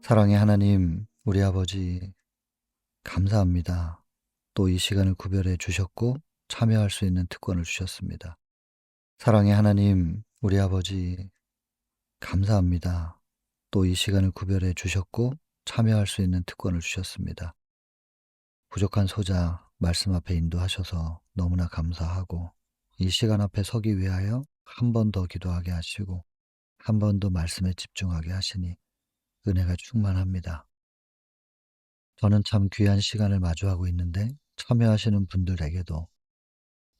사랑의 하나님, 우리 아버지, 감사합니다. 또 이 시간을 구별해 주셨고, 참여할 수 있는 특권을 주셨습니다. 사랑의 하나님, 우리 아버지, 감사합니다. 또 이 시간을 구별해 주셨고, 참여할 수 있는 특권을 주셨습니다. 부족한 소자, 말씀 앞에 인도하셔서 너무나 감사하고, 이 시간 앞에 서기 위하여 한 번 더 기도하게 하시고, 한 번 더 말씀에 집중하게 하시니 은혜가 충만합니다. 저는 참 귀한 시간을 마주하고 있는데 참여하시는 분들에게도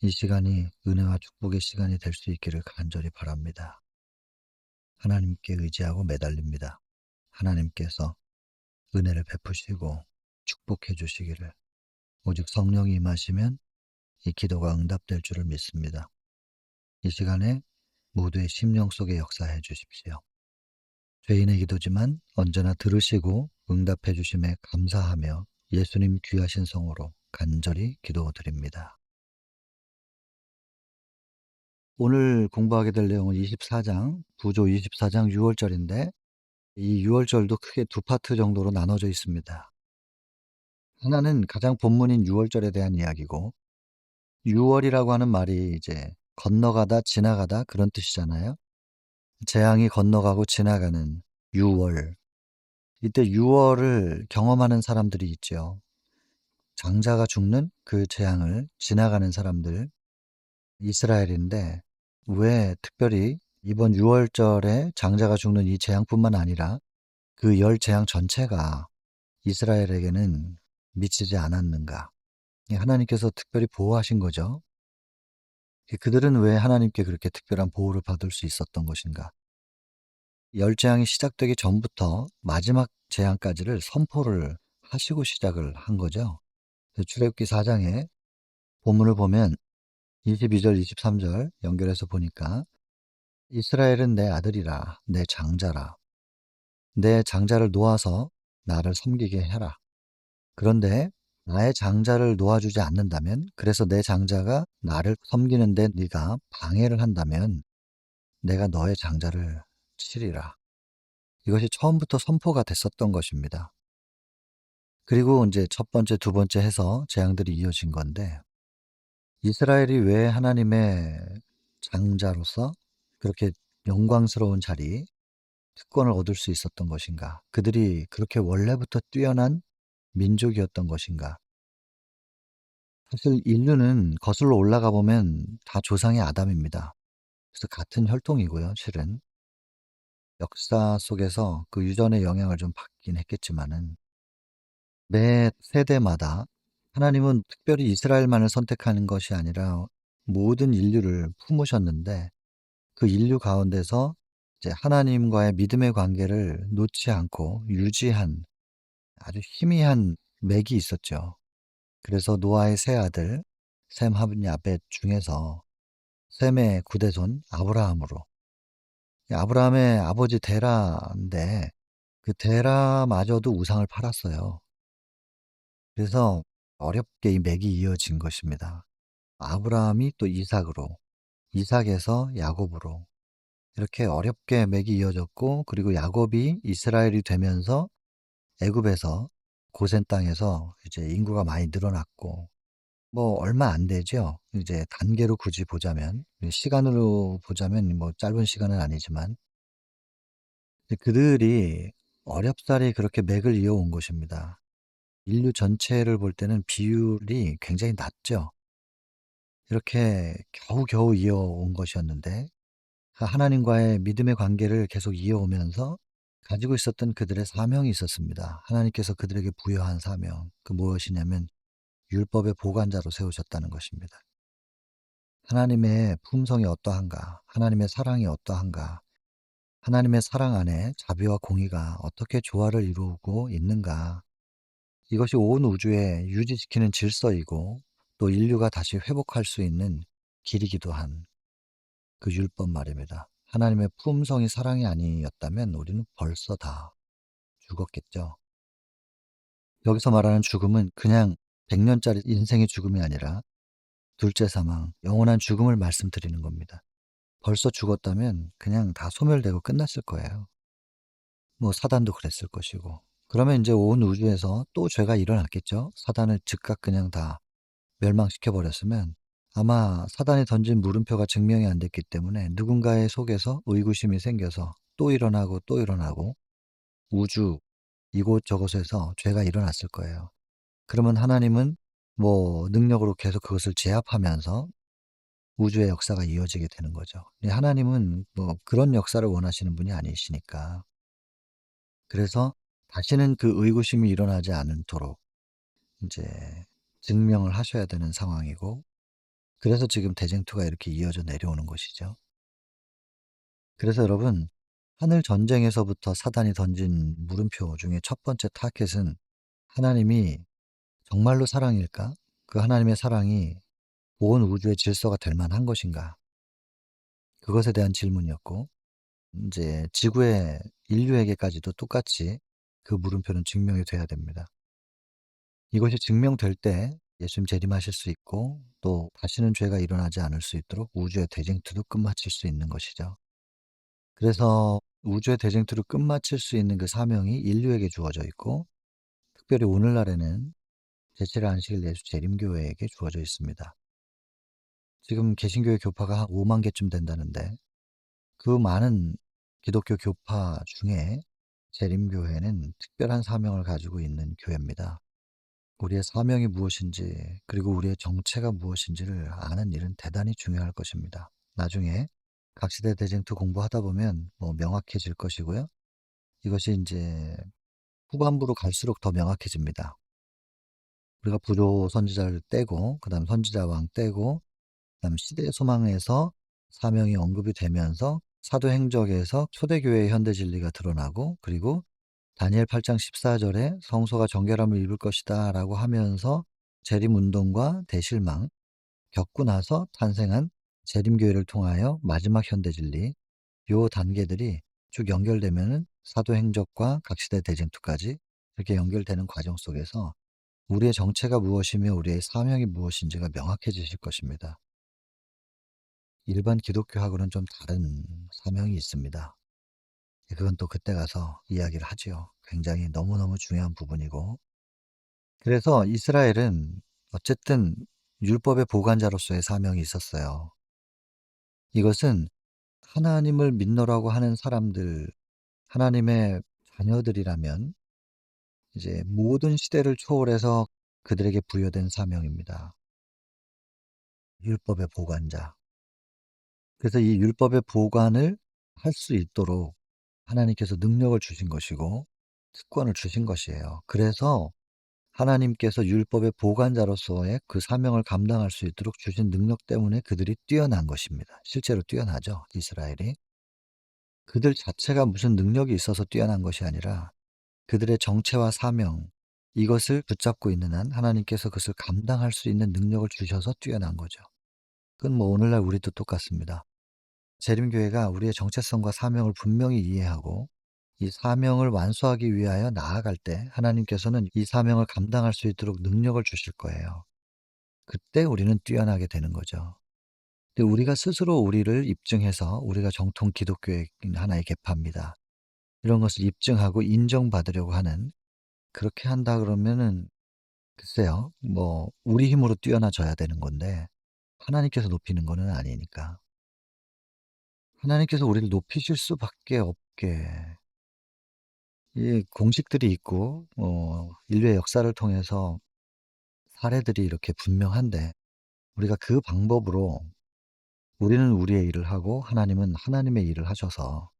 이 시간이 은혜와 축복의 시간이 될 수 있기를 간절히 바랍니다. 하나님께 의지하고 매달립니다. 하나님께서 은혜를 베푸시고 축복해 주시기를, 오직 성령이 임하시면 이 기도가 응답될 줄을 믿습니다. 이 시간에 모두의 심령 속에 역사해 주십시오. 죄인의 기도지만 언제나 들으시고 응답해 주심에 감사하며 예수님 귀하신 성으로 간절히 기도드립니다. 오늘 공부하게 될 내용은 24장, 부조 24장 6월절인데, 이 6월절도 크게 두 파트 정도로 나눠져 있습니다. 하나는 가장 본문인 6월절에 대한 이야기고, 6월이라고 하는 말이 이제 건너가다, 지나가다 그런 뜻이잖아요. 재앙이 건너가고 지나가는 6월. 이때 6월을 경험하는 사람들이 있죠. 장자가 죽는 그 재앙을 지나가는 사람들, 이스라엘인데, 왜 특별히 이번 6월절에 장자가 죽는 이 재앙뿐만 아니라 그 열 재앙 전체가 이스라엘에게는 미치지 않았는가? 하나님께서 특별히 보호하신 거죠. 그들은 왜 하나님께 그렇게 특별한 보호를 받을 수 있었던 것인가? 열 재앙이 시작되기 전부터 마지막 재앙까지를 선포를 하시고 시작을 한 거죠. 출애굽기 4장에 본문을 보면 22절, 23절 연결해서 보니까, 이스라엘은 내 아들이라, 내 장자라. 내 장자를 놓아서 나를 섬기게 해라. 그런데 나의 장자를 놓아주지 않는다면, 그래서 내 장자가 나를 섬기는데 네가 방해를 한다면 내가 너의 장자를 치리라. 이것이 처음부터 선포가 됐었던 것입니다. 그리고 이제 첫 번째, 두 번째 해서 재앙들이 이어진 건데, 이스라엘이 왜 하나님의 장자로서 그렇게 영광스러운 자리, 특권을 얻을 수 있었던 것인가? 그들이 그렇게 원래부터 뛰어난 민족이었던 것인가? 사실 인류는 거슬러 올라가 보면 다 조상의 아담입니다. 그래서 같은 혈통이고요, 실은. 역사 속에서 그 유전의 영향을 좀 받긴 했겠지만은, 매 세대마다 하나님은 특별히 이스라엘만을 선택하는 것이 아니라 모든 인류를 품으셨는데, 그 인류 가운데서 이제 하나님과의 믿음의 관계를 놓지 않고 유지한 아주 희미한 맥이 있었죠. 그래서 노아의 세 아들 셈, 함, 야벳 중에서 셈의 구대손 아브라함으로, 아브라함의 아버지 데라인데 그 데라마저도 우상을 팔았어요. 그래서 어렵게 이 맥이 이어진 것입니다. 아브라함이 또 이삭으로, 이삭에서 야곱으로, 이렇게 어렵게 맥이 이어졌고, 그리고 야곱이 이스라엘이 되면서 애굽에서, 고센 땅에서 이제 인구가 많이 늘어났고, 뭐 얼마 안 되죠. 이제 단계로 굳이 보자면, 시간으로 보자면 뭐 짧은 시간은 아니지만, 그들이 어렵사리 그렇게 맥을 이어온 것입니다. 인류 전체를 볼 때는 비율이 굉장히 낮죠. 이렇게 겨우겨우 이어온 것이었는데, 하나님과의 믿음의 관계를 계속 이어오면서 가지고 있었던 그들의 사명이 있었습니다. 하나님께서 그들에게 부여한 사명, 그 무엇이냐면 율법의 보관자로 세우셨다는 것입니다. 하나님의 품성이 어떠한가, 하나님의 사랑이 어떠한가, 하나님의 사랑 안에 자비와 공의가 어떻게 조화를 이루고 있는가, 이것이 온 우주에 유지시키는 질서이고 또 인류가 다시 회복할 수 있는 길이기도 한 그 율법 말입니다. 하나님의 품성이 사랑이 아니었다면 우리는 벌써 다 죽었겠죠. 여기서 말하는 죽음은 그냥 100년짜리 인생의 죽음이 아니라 둘째 사망, 영원한 죽음을 말씀드리는 겁니다. 벌써 죽었다면 그냥 다 소멸되고 끝났을 거예요. 뭐 사단도 그랬을 것이고. 그러면 인제 온 우주에서 또 죄가 일어났겠죠. 사단을 즉각 그냥 다 멸망시켜 버렸으면 아마 사단이 던진 물음표가 증명이 안 됐기 때문에 누군가의 속에서 의구심이 생겨서 또 일어나고 또 일어나고 우주 이곳저곳에서 죄가 일어났을 거예요. 그러면 하나님은 뭐 능력으로 계속 그것을 제압하면서 우주의 역사가 이어지게 되는 거죠. 예, 하나님은 뭐 그런 역사를 원하시는 분이 아니시니까. 그래서 다시는 그 의구심이 일어나지 않도록 인제 증명을 하셔야 되는 상황이고, 그래서 지금 대쟁투가 이렇게 이어져 내려오는 것이죠. 그래서 여러분, 하늘 전쟁에서부터 사단이 던진 물음표 중에 첫 번째 타겟은 하나님이 정말로 사랑일까? 그 하나님의 사랑이 온 우주의 질서가 될 만한 것인가? 그것에 대한 질문이었고, 인제 지구의 인류에게까지도 똑같이 그 물음표는 증명이 돼야 됩니다. 이것이 증명될 때 예수님 재림하실 수 있고, 또 다시는 죄가 일어나지 않을 수 있도록 우주의 대쟁투도 끝마칠 수 있는 것이죠. 그래서 우주의 대쟁투를 끝마칠 수 있는 그 사명이 인류에게 주어져 있고, 특별히 오늘날에는 제7의 안식일 예수 재림교회에게 주어져 있습니다. 지금 개신교의 교파가 한 5만 개쯤 된다는데, 그 많은 기독교 교파 중에 재림교회는 특별한 사명을 가지고 있는 교회입니다. 우리의 사명이 무엇인지, 그리고 우리의 정체가 무엇인지를 아는 일은 대단히 중요할 것입니다. 나중에 각시대 대쟁투 공부하다 보면 뭐 명확해질 것이고요. 이것이 인제 후반부로 갈수록 더 명확해집니다. 우리가 부조 선지자를 떼고 그다음 선지자왕 떼고 그다음 시대 소망에서 사명이 언급이 되면서 사도행적에서 초대교회의 현대 진리가 드러나고, 그리고 다니엘 8장 14절에 성소가 정결함을 입을 것이다라고 하면서 재림운동과 대실망 겪고 나서 탄생한 재림교회를 통하여 마지막 현대 진리, 요 단계들이 쭉 연결되면은 사도행적과 각시대 대쟁투까지 이렇게 연결되는 과정 속에서 우리의 정체가 무엇이며 우리의 사명이 무엇인지가 명확해지실 것입니다. 일반 기독교하고는 좀 다른 사명이 있습니다. 그건 또 그때 가서 이야기를 하지요. 굉장히 너무너무 중요한 부분이고. 그래서 이스라엘은 어쨌든 율법의 보관자로서의 사명이 있었어요. 이것은 하나님을 믿노라고 하는 사람들, 하나님의 자녀들이라면 이제 모든 시대를 초월해서 그들에게 부여된 사명입니다. 율법의 보관자. 그래서 이 율법의 보관을 할 수 있도록 하나님께서 능력을 주신 것이고 특권을 주신 것이에요. 그래서 하나님께서 율법의 보관자로서의 그 사명을 감당할 수 있도록 주신 능력 때문에 그들이 뛰어난 것입니다. 실제로 뛰어나죠, 이스라엘이. 그들 자체가 무슨 능력이 있어서 뛰어난 것이 아니라 그들의 정체와 사명, 이것을 붙잡고 있는 한 하나님께서 그것을 감당할 수 있는 능력을 주셔서 뛰어난 거죠. 그건 뭐 오늘날 우리도 똑같습니다. 재림교회가 우리의 정체성과 사명을 분명히 이해하고 이 사명을 완수하기 위하여 나아갈 때 하나님께서는 이 사명을 감당할 수 있도록 능력을 주실 거예요. 그때 우리는 뛰어나게 되는 거죠. 근데 우리가 스스로 우리를 입증해서 우리가 정통 기독교의 하나의 계파입니다, 이런 것을 입증하고 인정받으려고 하는, 그렇게 한다 그러면은 글쎄요. 뭐 우리 힘으로 뛰어나져야 되는 건데 하나님께서 높이는 거는 아니니까. 하나님께서 우리를 높이실 수밖에 없게 이 공식들이 있고 인류의 역사를 통해서 사례들이 이렇게 분명한데, 우리가 그 방법으로 우리는 우리의 일을 하고 하나님은 하나님의 일을 하셔서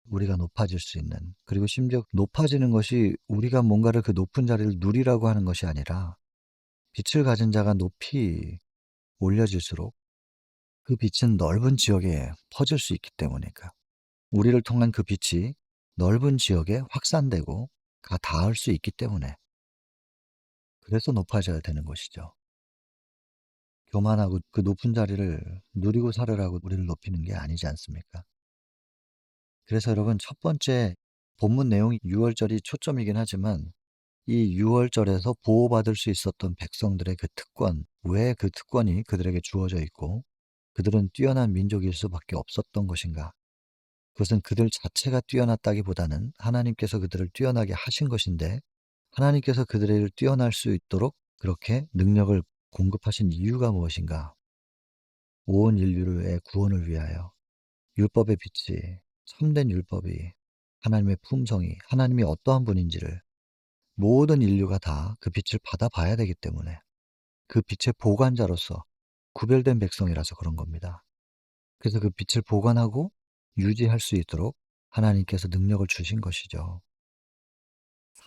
우리가 높아질 수 있는, 그리고 심지어 높아지는 것이 우리가 뭔가를 그 높은 자리를 누리라고 하는 것이 아니라 빛을 가진 자가 높이 올려질수록 그 빛은 넓은 지역에 퍼질 수 있기 때문이니까. 우리를 통한 그 빛이 넓은 지역에 확산되고 가 닿을 수 있기 때문에, 그래서 높아져야 되는 것이죠. 교만하고 그 높은 자리를 누리고 살으라고 우리를 높이는 게 아니지 않습니까? 그래서 여러분, 첫 번째 본문 내용이 유월절이 초점이긴 하지만 이 유월절에서 보호받을 수 있었던 백성들의 그 특권, 왜 그 특권이 그들에게 주어져 있고 그들은 뛰어난 민족일 수밖에 없었던 것인가? 그것은 그들 자체가 뛰어났다기보다는 하나님께서 그들을 뛰어나게 하신 것인데, 하나님께서 그들을 뛰어날 수 있도록 그렇게 능력을 공급하신 이유가 무엇인가? 온 인류의 구원을 위하여 율법의 빛이, 참된 율법이, 하나님의 품성이, 하나님이 어떠한 분인지를 모든 인류가 다 그 빛을 받아봐야 되기 때문에, 그 빛의 보관자로서 구별된 백성이라서 그런 겁니다. 그래서 그 빛을 보관하고 유지할 수 있도록 하나님께서 능력을 주신 것이죠.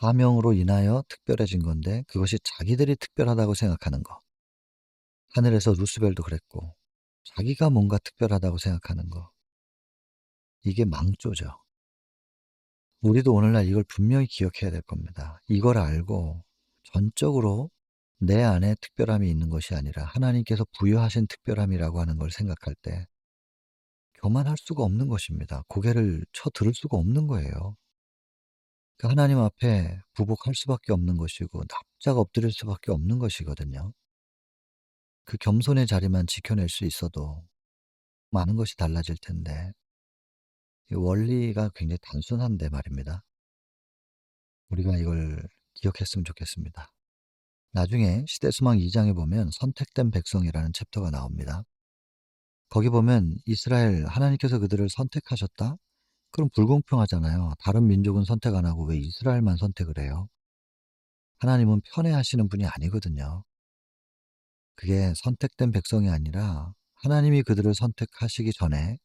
사명으로 인하여 특별해진 건데, 그것이 자기들이 특별하다고 생각하는 거. 하늘에서 루스벨도 그랬고, 자기가 뭔가 특별하다고 생각하는 거. 이게 망조죠. 우리도 오늘날 이걸 분명히 기억해야 될 겁니다. 이걸 알고 전적으로 내 안에 특별함이 있는 것이 아니라 하나님께서 부여하신 특별함이라고 하는 걸 생각할 때 교만할 수가 없는 것입니다. 고개를 쳐들을 수가 없는 거예요. 그 하나님 앞에 부복할 수밖에 없는 것이고 납작 엎드릴 수밖에 없는 것이거든요. 그 겸손의 자리만 지켜낼 수 있어도 많은 것이 달라질 텐데, 이 원리가 굉장히 단순한데 말입니다. 우리가 이걸 기억했으면 좋겠습니다. 나중에 시대수망 2장에 보면 선택된 백성이라는 챕터가 나옵니다. 거기 보면 이스라엘, 하나님께서 그들을 선택하셨다? 그럼 불공평하잖아요. 다른 민족은 선택 안 하고 왜 이스라엘만 선택을 해요? 하나님은 편애하시는 분이 아니거든요. 그게 선택된 백성이 아니라 하나님이 그들을 선택하시기 전에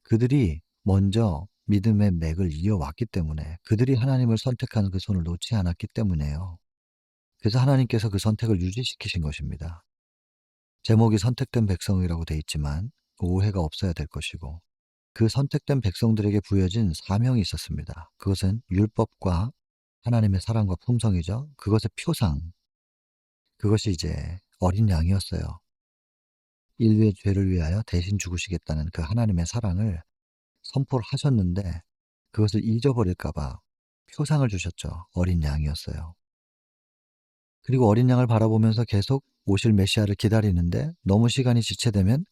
그들이 먼저 믿음의 맥을 이어왔기 때문에, 그들이 하나님을 선택하는 그 손을 놓지 않았기 때문에요. 그래서 하나님께서 그 선택을 유지시키신 것입니다. 제목이 선택된 백성이라고 돼 있지만 오해가 없어야 될 것이고, 그 선택된 백성들에게 부여진 사명이 있었습니다. 그것은 율법과 하나님의 사랑과 품성이죠. 그것의 표상, 그것이 이제 어린 양이었어요. 인류의 죄를 위하여 대신 죽으시겠다는 그 하나님의 사랑을 선포를 하셨는데, 그것을 잊어버릴까 봐 표상을 주셨죠. 어린 양이었어요. 그리고 어린 양을 바라보면서 계속 오실 메시아를 기다리는데, 너무 시간이 지체되면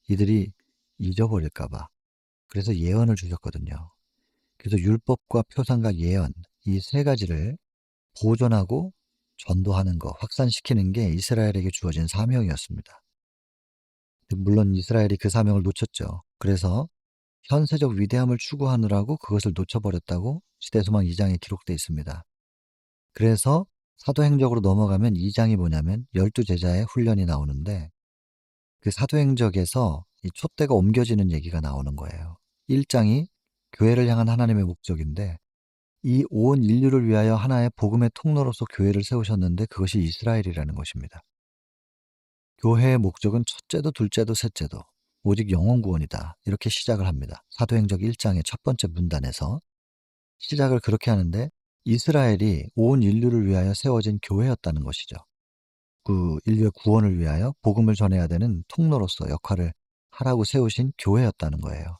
이들이 잊어버릴까 봐 그래서 예언을 주셨거든요. 그래서 율법과 표상과 예언, 이 세 가지를 보존하고 전도하는 거, 확산시키는 게 이스라엘에게 주어진 사명이었습니다. 물론 이스라엘이 그 사명을 놓쳤죠. 그래서 현세적 위대함을 추구하느라고 그것을 놓쳐버렸다고 시대소망 2장에 기록되어 있습니다. 그래서 사도행적으로 넘어가면 2장이 뭐냐면 12제자의 훈련이 나오는데, 그 사도행적에서 이 촛대가 옮겨지는 얘기가 나오는 거예요. 1장이 교회를 향한 하나님의 목적인데, 이 온 인류를 위하여 하나의 복음의 통로로서 교회를 세우셨는데 그것이 이스라엘이라는 것입니다. 교회의 목적은 첫째도 둘째도 셋째도 오직 영혼 구원이다. 이렇게 시작을 합니다. 사도행적 1장의 첫 번째 문단에서 시작을 그렇게 하는데, 이스라엘이 온 인류를 위하여 세워진 교회였다는 것이죠. 그 인류의 구원을 위하여 복음을 전해야 되는 통로로서 역할을 하라고 세우신 교회였다는 거예요.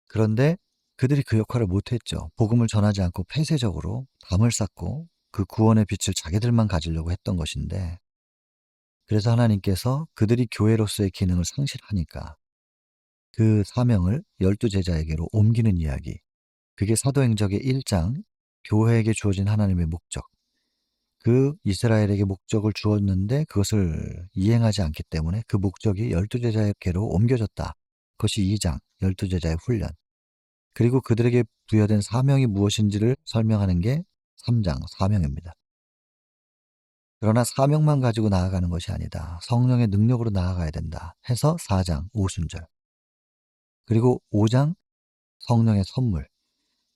그런데 그들이 그 역할을 못했죠. 복음을 전하지 않고 폐쇄적으로 담을 쌓고 그 구원의 빛을 자기들만 가지려고 했던 것인데, 그래서 하나님께서 그들이 교회로서의 기능을 상실하니까 그 사명을 12제자에게로 옮기는 이야기, 그게 사도행적의 1장, 교회에게 주어진 하나님의 목적, 그 이스라엘에게 목적을 주었는데 그것을 이행하지 않기 때문에 그 목적이 12제자에게로 옮겨졌다. 그것이 2장, 12제자의 훈련. 그리고 그들에게 부여된 사명이 무엇인지를 설명하는 게 3장, 사명입니다. 그러나 사명만 가지고 나아가는 것이 아니다. 성령의 능력으로 나아가야 된다 해서 4장, 오순절. 그리고 5장, 성령의 선물.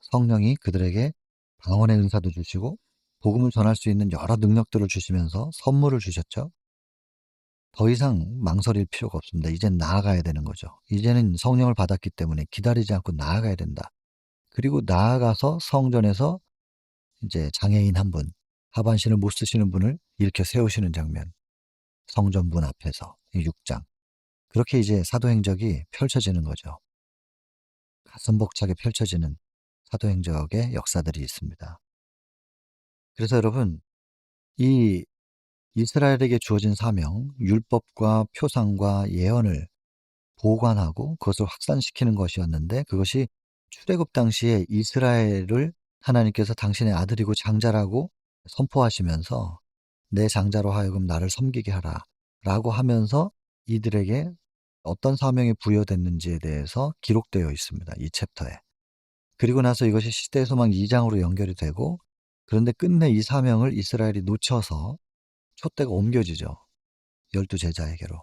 성령이 그들에게 방언의 은사도 주시고 복음을 전할 수 있는 여러 능력들을 주시면서 선물을 주셨죠. 더 이상 망설일 필요가 없습니다. 이젠 나아가야 되는 거죠. 이제는 성령을 받았기 때문에 기다리지 않고 나아가야 된다. 그리고 나아가서 성전에서 이제 장애인 한 분, 하반신을 못 쓰시는 분을 일으켜 세우시는 장면, 성전문 앞에서 이 6장. 그렇게 이제 사도행적이 펼쳐지는 거죠. 가슴 벅차게 펼쳐지는 사도행적의 역사들이 있습니다. 그래서 여러분, 이 이스라엘에게 주어진 사명, 율법과 표상과 예언을 보관하고 그것을 확산시키는 것이었는데, 그것이 출애굽 당시에 이스라엘을 하나님께서 당신의 아들이고 장자라고 선포하시면서 "내 장자로 하여금 나를 섬기게 하라."라고 하면서 이들에게 어떤 사명이 부여됐는지에 대해서 기록되어 있습니다, 이 챕터에. 그리고 나서 이것이 시대의 소망 2 장으로 연결이 되고, 그런데 끝내 이 사명을 이스라엘이 놓쳐서 촛대가 옮겨지죠, 12 제자에게로.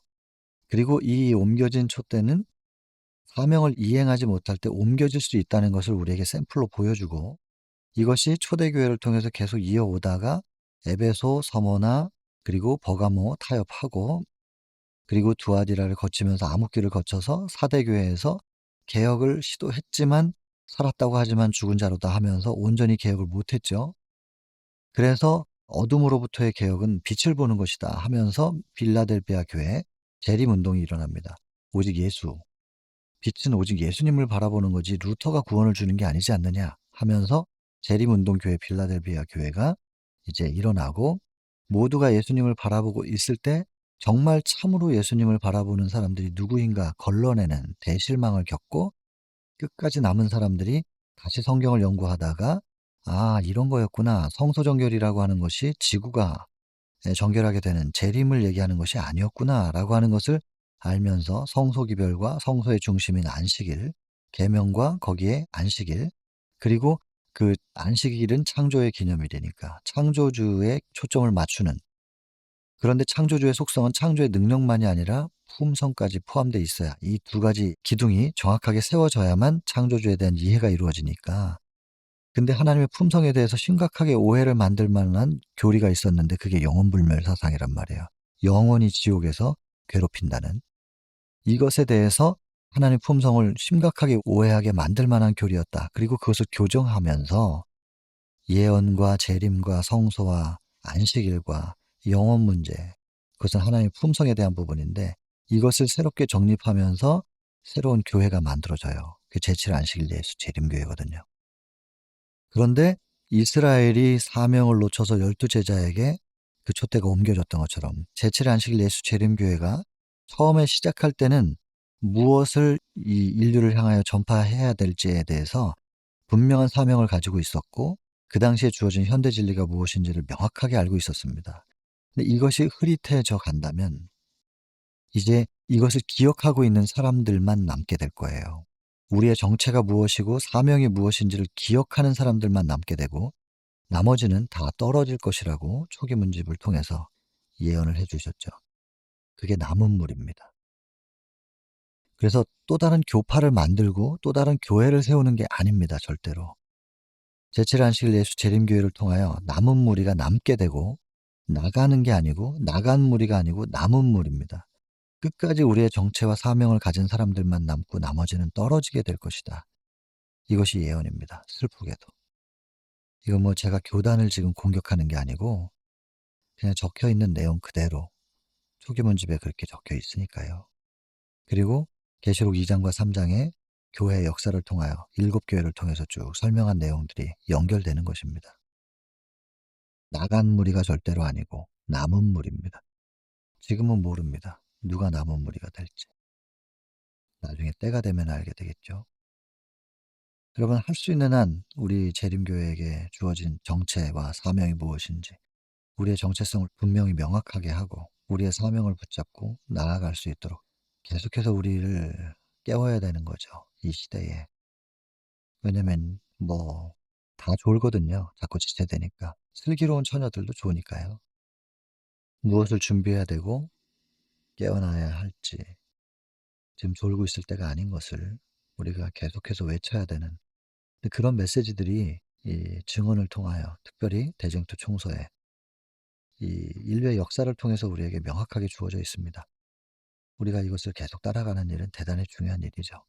그리고 이 옮겨진 촛대는 사명을 이행하지 못할 때 옮겨질 수 있다는 것을 우리에게 샘플로 보여주고, 이것이 초대교회를 통해서 계속 이어오다가 에베소, 서머나, 그리고 버가모 타협하고, 그리고 두아디라를 거치면서 암흑기를 거쳐서 사대교회에서 개혁을 시도했지만 살았다고 하지만 죽은 자로다 하면서 온전히 개혁을 못했죠. 그래서 어둠으로부터의 개혁은 빛을 보는 것이다 하면서 빌라델비아 교회에 재림운동이 일어납니다. 오직 예수, 빛은 오직 예수님을 바라보는 거지 루터가 구원을 주는 게 아니지 않느냐 하면서 재림운동교회 빌라델비아 교회가 이제 일어나고, 모두가 예수님을 바라보고 있을 때 정말 참으로 예수님을 바라보는 사람들이 누구인가 걸러내는 대실망을 겪고, 끝까지 남은 사람들이 다시 성경을 연구하다가 '아 이런 거였구나. 성소정결이라고 하는 것이 지구가 정결하게 되는 재림을 얘기하는 것이 아니었구나.'라고 하는 것을 알면서 성소기별과 성소의 중심인 안식일, 계명과 거기에 안식일, 그리고 그 안식일은 창조의 기념일이니까 창조주에 초점을 맞추는, 그런데 창조주의 속성은 창조의 능력만이 아니라 품성까지 포함되어 있어야, 이 두 가지 기둥이 정확하게 세워져야만 창조주에 대한 이해가 이루어지니까. 근데 하나님의 품성에 대해서 심각하게 오해를 만들 만한 교리가 있었는데 그게 영혼불멸 사상이란 말이에요. 영원히 지옥에서 괴롭힌다는 이것에 대해서 하나님의 품성을 심각하게 오해하게 만들 만한 교리였다. 그리고 그것을 교정하면서 예언과 재림과 성소와 안식일과 영원 문제, 그것은 하나님의 품성에 대한 부분인데 이것을 새롭게 정립하면서 새로운 교회가 만들어져요. 그 제7 안식일 예수 재림교회거든요. 그런데 이스라엘이 사명을 놓쳐서 12 제자에게 그 촛대가 옮겨졌던 것처럼 제7 안식일 예수 재림교회가 처음에 시작할 때는 무엇을 이 인류를 향하여 전파해야 될지에 대해서 분명한 사명을 가지고 있었고, 그 당시에 주어진 현대 진리가 무엇인지를 명확하게 알고 있었습니다. 근데 이것이 흐릿해져 간다면 이제 이것을 기억하고 있는 사람들만 남게 될 거예요. 우리의 정체가 무엇이고 사명이 무엇인지를 기억하는 사람들만 남게 되고, 나머지는 다 떨어질 것이라고 초기 문집을 통해서 예언을 해 주셨죠. 그게 남은 물입니다. 그래서 또 다른 교파를 만들고 또 다른 교회를 세우는 게 아닙니다, 절대로. 제7 안식일 예수 재림교회를 통하여 남은 무리가 남게 되고, 나가는 게 아니고 나간 무리가 아니고 남은 무리입니다. 끝까지 우리의 정체와 사명을 가진 사람들만 남고 나머지는 떨어지게 될 것이다. 이것이 예언입니다, 슬프게도. 이건 뭐 제가 교단을 지금 공격하는 게 아니고 그냥 적혀 있는 내용 그대로 초기문집에 그렇게 적혀 있으니까요. 그리고 계시록 2장과 3장에 교회 역사를 통하여 7교회를 통해서 쭉 설명한 내용들이 연결되는 것입니다. 나간 무리가 절대로 아니고 남은 무리입니다. 지금은 모릅니다, 누가 남은 무리가 될지. 나중에 때가 되면 알게 되겠죠. 여러분, 할 수 있는 한 우리 재림교회에게 주어진 정체와 사명이 무엇인지 우리의 정체성을 분명히 명확하게 하고 우리의 사명을 붙잡고 나아갈 수 있도록 계속해서 우리를 깨워야 되는 거죠, 이 시대에. 왜냐면 뭐 다 졸거든요, 자꾸 지체되니까. 슬기로운 처녀들도 좋으니까요. 무엇을 준비해야 되고 깨어나야 할지 지금 졸고 있을 때가 아닌 것을 우리가 계속해서 외쳐야 되는, 근데 그런 메시지들이 이 증언을 통하여 특별히 대쟁투 총서에 이 인류의 역사를 통해서 우리에게 명확하게 주어져 있습니다. 우리가 이것을 계속 따라가는 일은 대단히 중요한 일이죠.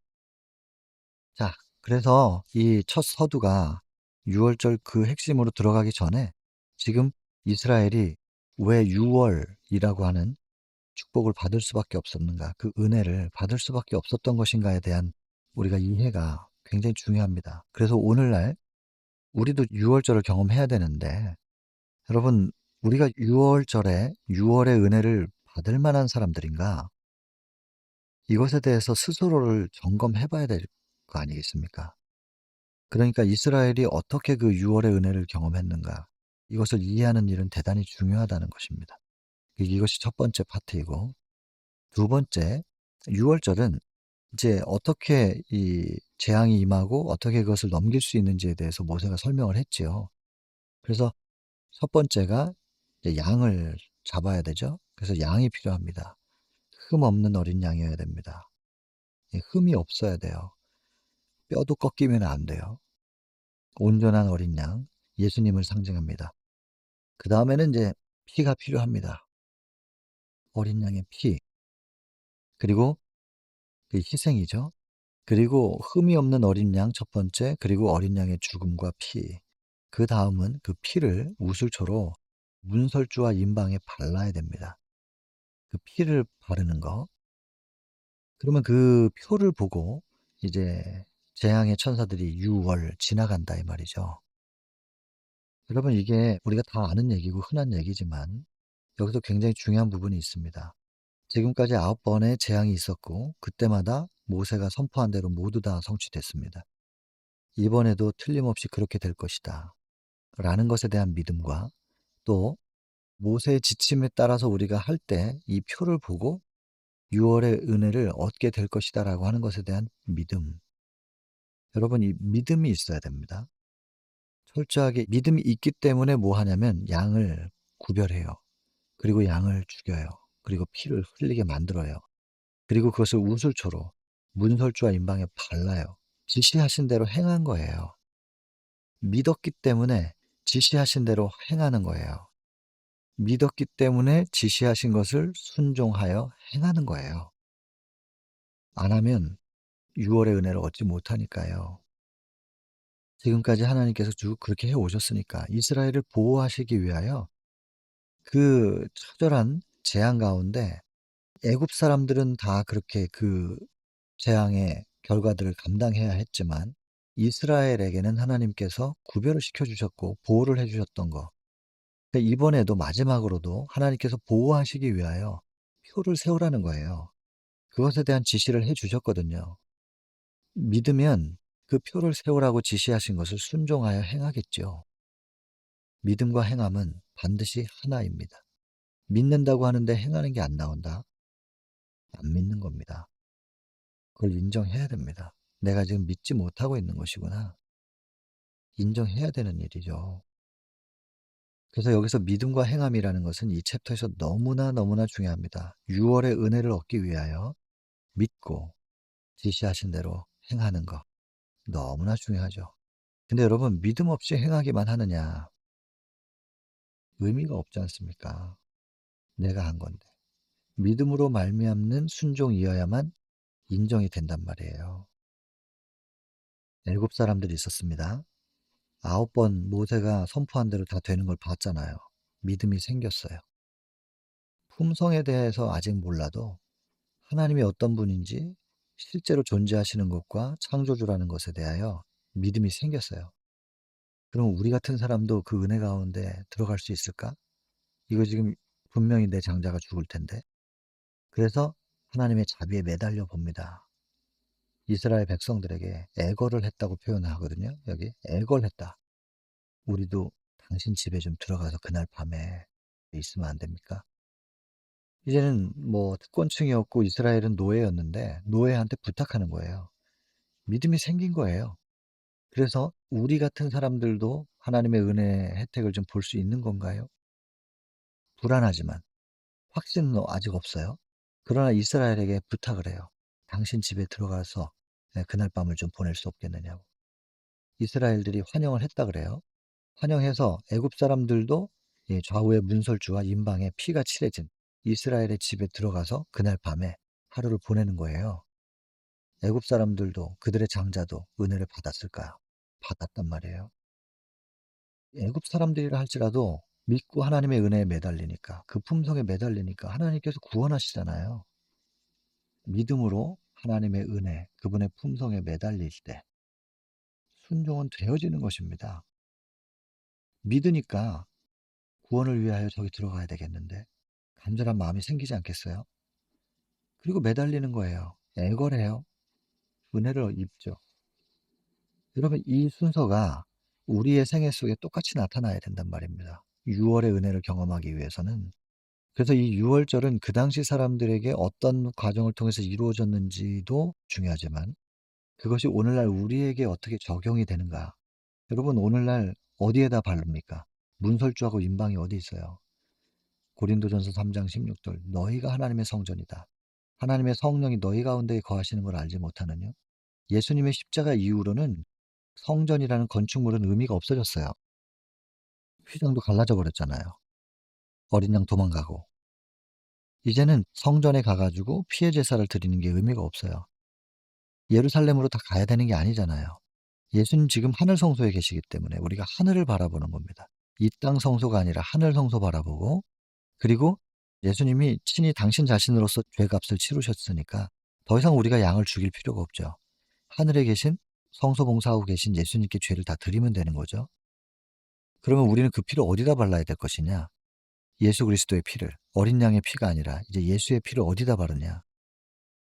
자, 그래서 이 첫 서두가 6월절 그 핵심으로 들어가기 전에 지금 이스라엘이 왜 6월이라고 하는 축복을 받을 수밖에 없었는가, 그 은혜를 받을 수밖에 없었던 것인가에 대한 우리가 이해가 굉장히 중요합니다. 그래서 오늘날 우리도 6월절을 경험해야 되는데, 여러분, 우리가 6월절에 6월의 은혜를 받을 만한 사람들인가? 이것에 대해서 스스로를 점검해 봐야 될 거 아니겠습니까? 그러니까 이스라엘이 어떻게 그 6 월의 은혜를 경험했는가, 이것을 이해하는 일은 대단히 중요하다는 것입니다. 이것이 첫 번째 파트이고, 두 번째, 6 월절은 이제 어떻게 이 재앙이 임하고 어떻게 그것을 넘길 수 있는지에 대해서 모세가 설명을 했지요. 그래서 첫 번째가 이제 양을 잡아야 되죠. 그래서 양이 필요합니다. 흠 없는 어린 양이어야 됩니다. 흠이 없어야 돼요. 뼈도 꺾이면 안 돼요. 온전한 어린 양, 예수님을 상징합니다. 그다음에는 이제 피가 필요합니다. 어린 양의 피, 그리고 그 희생이죠. 그리고 흠이 없는 어린 양 첫 번째, 그리고 어린 양의 죽음과 피. 그다음은 그 피를 우슬초로 문설주와 임방에 발라야 됩니다. 그 피를 바르는 거. 그러면 그 표를 보고 이제 재앙의 천사들이 6월 지나간다 이 말이죠. 여러분, 이게 우리가 다 아는 얘기고 흔한 얘기지만 여기서 굉장히 중요한 부분이 있습니다. 지금까지 9번의 재앙이 있었고 그때마다 모세가 선포한 대로 모두 다 성취됐습니다. 이번에도 틀림없이 그렇게 될 것이다 라는 것에 대한 믿음과, 또 모세의 지침에 따라서 우리가 할 때 이 표를 보고 6 월의 은혜를 얻게 될 것이다 라고 하는 것에 대한 믿음. 여러분, 이 믿음이 있어야 됩니다. 철저하게 믿음이 있기 때문에 뭐 하냐면 양을 구별해요. 그리고 양을 죽여요. 그리고 피를 흘리게 만들어요. 그리고 그것을 우슬초로 문설주와 임방에 발라요. 지시하신 대로 행한 거예요. 믿었기 때문에 지시하신 대로 행하는 거예요. 믿었기 때문에 지시하신 것을 순종하여 행하는 거예요. 안 하면 6 월의 은혜를 얻지 못하니까요. 지금까지 하나님께서 쭉 그렇게 해 오셨으니까 이스라엘을 보호하시기 위하여 그 처절한 재앙 가운데 애굽 사람들은 다 그렇게 그 재앙의 결과들을 감당해야 했지만 이스라엘에게는 하나님께서 구별을 시켜 주셨고 보호를 해 주셨던 거. 그러니까 이번에도 마지막으로도 하나님께서 보호하시기 위하여 표를 세우라는 거예요. 그것에 대한 지시를 해 주셨거든요. 믿으면 그 표를 세우라고 지시하신 것을 순종하여 행하겠죠. 믿음과 행함은 반드시 하나입니다. 믿는다고 하는데 행하는 게 안 나온다? 안 믿는 겁니다. 그걸 인정해야 됩니다. 내가 지금 믿지 못하고 있는 것이구나. 인정해야 되는 일이죠. 그래서 여기서 믿음과 행함이라는 것은 이 챕터에서 너무나 너무나 중요합니다. 6 월의 은혜를 얻기 위하여 믿고 지시하신 대로 행하는 것. 너무나 중요하죠. 근데 여러분, 믿음 없이 행하기만 하느냐? 의미가 없지 않습니까? 내가 한 건데. 믿음으로 말미암는 순종이어야만 인정이 된단 말이에요. 애굽 사람들이 있었습니다. 9번 모세가 선포한 대로 다 되는 걸 봤잖아요. 믿음이 생겼어요. 품성에 대해서 아직 몰라도 하나님이 어떤 분인지 실제로 존재하시는 것과 창조주라는 것에 대하여 믿음이 생겼어요. 그럼 우리 같은 사람도 그 은혜 가운데 들어갈 수 있을까? 이거 지금 분명히 내 장자가 죽을 텐데. 그래서 하나님의 자비에 매달려 봅니다. 이스라엘 백성들에게 애걸을 했다고 표현하거든요. 여기 애걸했다. 우리도 당신 집에 좀 들어가서 그날 밤에 있으면 안 됩니까? 이제는 뭐 특권층이었고 이스라엘은 노예였는데 노예한테 부탁하는 거예요. 믿음이 생긴 거예요. 그래서 우리 같은 사람들도 하나님의 은혜 혜택을 좀 볼 수 있는 건가요? 불안하지만 확신은 아직 없어요. 그러나 이스라엘에게 부탁을 해요. 당신 집에 들어가서 그날 밤을 좀 보낼 수 없겠느냐고. 이스라엘들이 환영을 했다 그래요. 환영해서 애굽 사람들도 좌우의 문설주와 임방에 피가 칠해진 이스라엘의 집에 들어가서 그날 밤에 하루를 보내는 거예요. 애굽 사람들도 그들의 장자도 은혜를 받았을까요? 받았단 말이에요. 애굽 사람들이라 할지라도 믿고 하나님의 은혜에 매달리니까, 그 품성에 매달리니까 하나님께서 구원하시잖아요. 믿음으로 하나님의 은혜, 그분의 품성에 매달릴 때 순종은 되어지는 것입니다. 믿으니까 구원을 위하여 저기 들어가야 되겠는데 간절한 마음이 생기지 않겠어요? 그리고 매달리는 거예요. 애걸해요. 은혜를 입죠. 여러분 이 순서가 우리의 생애 속에 똑같이 나타나야 된단 말입니다. 6 월의 은혜를 경험하기 위해서는. 그래서 이 6 월절은 그 당시 사람들에게 어떤 과정을 통해서 이루어졌는지도 중요하지만 그것이 오늘날 우리에게 어떻게 적용이 되는가. 여러분 오늘날 어디에다 바릅니까? 문설주하고 임방이 어디 있어요? 고린도전서 3장 16절 너희가 하나님의 성전이다. 하나님의 성령이 너희 가운데 거하시는 걸 알지 못하느냐? 예수님의 십자가 이후로는 성전이라는 건축물은 의미가 없어졌어요. 휘장도 갈라져 버렸잖아요. 어린 양 도망가고. 이제는 성전에 가 가지고 피해 제사를 드리는 게 의미가 없어요. 예루살렘으로 다 가야 되는 게 아니잖아요. 예수님 지금 하늘 성소에 계시기 때문에 우리가 하늘을 바라보는 겁니다. 이 땅 성소가 아니라 하늘 성소 바라보고, 그리고 예수님이 친히 당신 자신으로서 죄값을 치르셨으니까 더 이상 우리가 양을 죽일 필요가 없죠. 하늘에 계신 성소 봉사하고 계신 예수님께 죄를 다 드리면 되는 거죠. 그러면 우리는 그 피를 어디다 발라야 될 것이냐? 예수 그리스도의 피를, 어린 양의 피가 아니라 이제 예수의 피를 어디다 바르냐?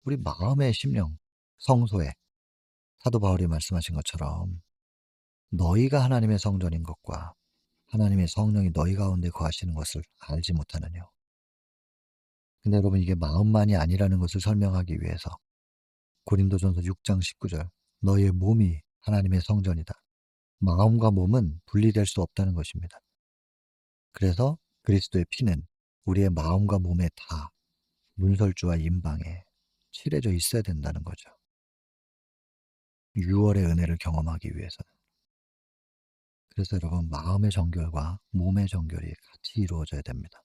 우리 마음의 심령, 성소에, 사도 바울이 말씀하신 것처럼 너희가 하나님의 성전인 것과 하나님의 성령이 너희 가운데 거하시는 것을 알지 못하느냐. 근데 여러분 이게 마음만이 아니라는 것을 설명하기 위해서 고린도전서 6장 19절 너희의 몸이 하나님의 성전이다. 마음과 몸은 분리될 수 없다는 것입니다. 그래서 그리스도의 피는 우리의 마음과 몸에 다 문설주와 임방에 칠해져 있어야 된다는 거죠. 6월의 은혜를 경험하기 위해서는. 그래서 여러분 마음의 정결과 몸의 정결이 같이 이루어져야 됩니다.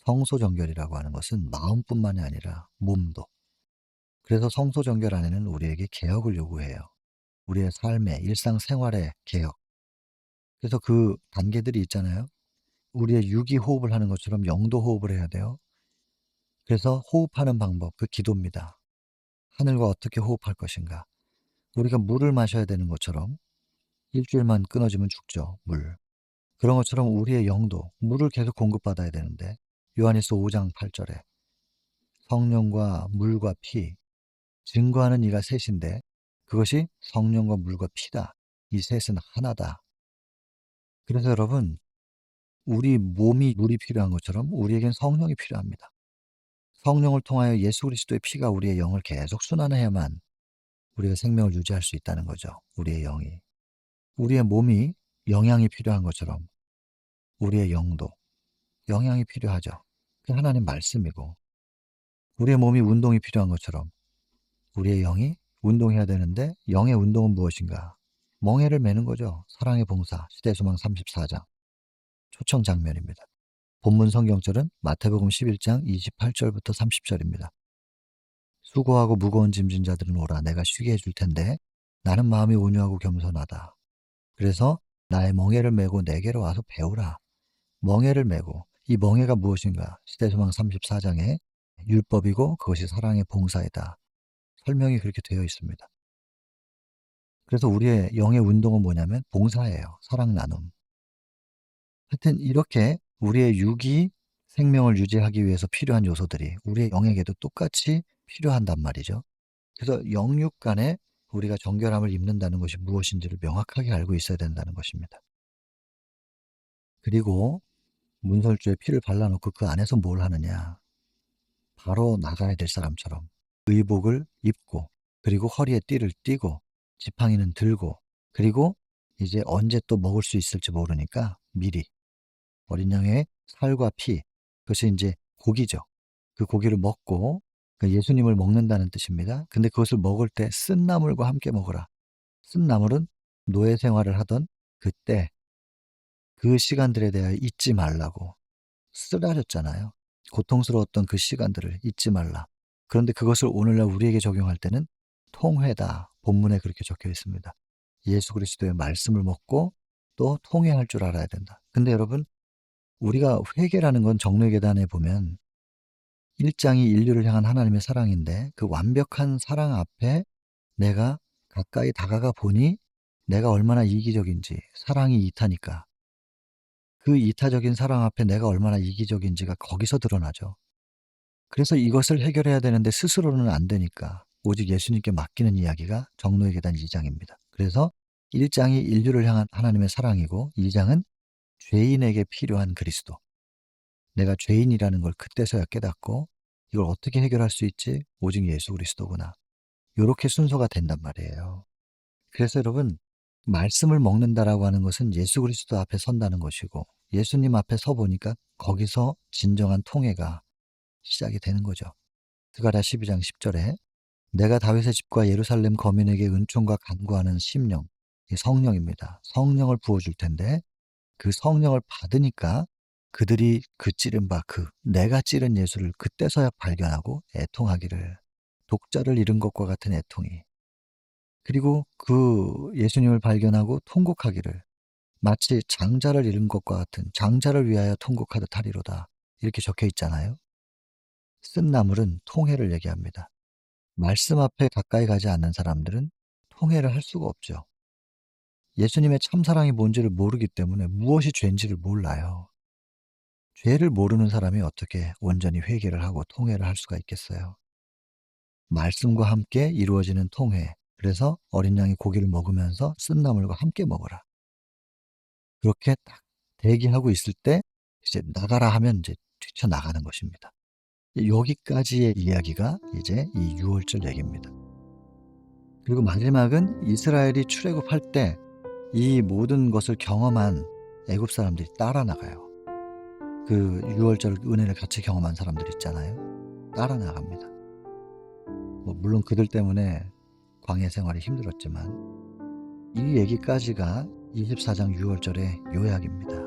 성소 정결이라고 하는 것은 마음뿐만이 아니라 몸도. 그래서 성소 정결 안에는 우리에게 개혁을 요구해요. 우리의 삶의 일상생활의 개혁. 그래서 그 단계들이 있잖아요. 우리의 육이 호흡을 하는 것처럼 영도 호흡을 해야 돼요. 그래서 호흡하는 방법, 그 기도입니다. 하늘과 어떻게 호흡할 것인가. 우리가 물을 마셔야 되는 것처럼 일주일만 끊어지면 죽죠, 물. 그런 것처럼 우리의 영도 물을 계속 공급받아야 되는데 요한일서 5장 8절에 성령과 물과 피, 증거하는 이가 셋인데 그것이 성령과 물과 피다. 이 셋은 하나다. 그래서 여러분 우리 몸이 물이 필요한 것처럼 우리에겐 성령이 필요합니다. 성령을 통하여 예수 그리스도의 피가 우리의 영을 계속 순환해야만 우리가 생명을 유지할 수 있다는 거죠. 우리의 영이. 우리의 몸이 영양이 필요한 것처럼 우리의 영도 영양이 필요하죠. 그게 하나님 말씀이고 우리의 몸이 운동이 필요한 것처럼 우리의 영이 운동해야 되는데 영의 운동은 무엇인가? 멍에를 매는 거죠. 사랑의 봉사 시대소망 34장 초청 장면입니다. 본문 성경절은 마태복음 11장 28절부터 30절입니다. 수고하고 무거운 짐진 자들은 오라 내가 쉬게 해줄 텐데 나는 마음이 온유하고 겸손하다. 그래서 나의 멍에를 메고 내게로 와서 배우라. 멍에를 메고 이 멍에가 무엇인가? 시대소망 34장에 율법이고 그것이 사랑의 봉사이다. 설명이 그렇게 되어 있습니다. 그래서 우리의 영의 운동은 뭐냐면 봉사예요. 사랑 나눔. 하여튼 이렇게 우리의 육이 생명을 유지하기 위해서 필요한 요소들이 우리의 영에게도 똑같이 필요한단 말이죠. 그래서 영육 간에 우리가 정결함을 입는다는 것이 무엇인지를 명확하게 알고 있어야 된다는 것입니다. 그리고 문설주에 피를 발라놓고 그 안에서 뭘 하느냐. 바로 나가야 될 사람처럼 의복을 입고 그리고 허리에 띠를 띠고 지팡이는 들고 그리고 이제 언제 또 먹을 수 있을지 모르니까 미리 어린 양의 살과 피 그것이 이제 고기죠. 그 고기를 먹고 그 예수님을 먹는다는 뜻입니다. 근데 그것을 먹을 때 쓴 나물과 함께 먹으라. 쓴 나물은 노예 생활을 하던 그때 그 시간들에 대하여 잊지 말라고 쓰라렸잖아요. 고통스러웠던 그 시간들을 잊지 말라. 그런데 그것을 오늘날 우리에게 적용할 때는 통회다. 본문에 그렇게 적혀 있습니다. 예수 그리스도의 말씀을 먹고 또 통회할 줄 알아야 된다. 근데 여러분 우리가 회개라는 건 정례계단에 보면 1장이 인류를 향한 하나님의 사랑인데 그 완벽한 사랑 앞에 내가 가까이 다가가 보니 내가 얼마나 이기적인지 사랑이 이타니까 그 이타적인 사랑 앞에 내가 얼마나 이기적인지가 거기서 드러나죠. 그래서 이것을 해결해야 되는데 스스로는 안 되니까 오직 예수님께 맡기는 이야기가 정노의 계단 2장입니다. 그래서 1 장이 인류를 향한 하나님의 사랑이고 2 장은 죄인에게 필요한 그리스도. 내가 죄인이라는 걸 그때서야 깨닫고 '이걸 어떻게 해결할 수 있지? 오직 예수 그리스도구나.' 요렇게 순서가 된단 말이에요. 그래서 여러분, 말씀을 먹는다라고 하는 것은 예수 그리스도 앞에 선다는 것이고 예수님 앞에 서 보니까 거기서 진정한 통회가 시작이 되는 거죠. 스가랴 12장 10절에 내가 다윗의 집과 예루살렘 거민에게 은총과 간구하는 심령, 이 성령입니다. 성령을 부어 줄 텐데 그 성령을 받으니까 그들이 그 찌른 바 내가 찌른 예수를 그때서야 발견하고 애통하기를, 독자를 잃은 것과 같은 애통이, 그리고 그 예수님을 발견하고 통곡하기를, 마치 장자를 잃은 것과 같은, 장자를 위하여 통곡하듯 하리로다. 이렇게 적혀 있잖아요. 쓴 나물은 통회를 얘기합니다. 말씀 앞에 가까이 가지 않는 사람들은 통회를 할 수가 없죠. 예수님의 참사랑이 뭔지를 모르기 때문에 무엇이 죄인지를 몰라요. 죄를 모르는 사람이 어떻게 온전히 회개를 하고 통회를 할 수가 있겠어요. 말씀과 함께 이루어지는 통회. 그래서 어린 양이 고기를 먹으면서 쓴 나물과 함께 먹어라. 그렇게 딱 대기하고 있을 때 이제 나가라 하면 이제 뛰쳐나가는 것입니다. 여기까지의 이야기가 이제 이 유월절 얘기입니다. 그리고 마지막은 이스라엘이 출애굽할 때 이 모든 것을 경험한 애굽 사람들이 따라 나가요. 그 유월절 은혜를 같이 경험한 사람들 있잖아요. 따라 나갑니다. 물론 그들 때문에 광야 생활이 힘들었지만 이 얘기까지가 24장 유월절의 요약입니다.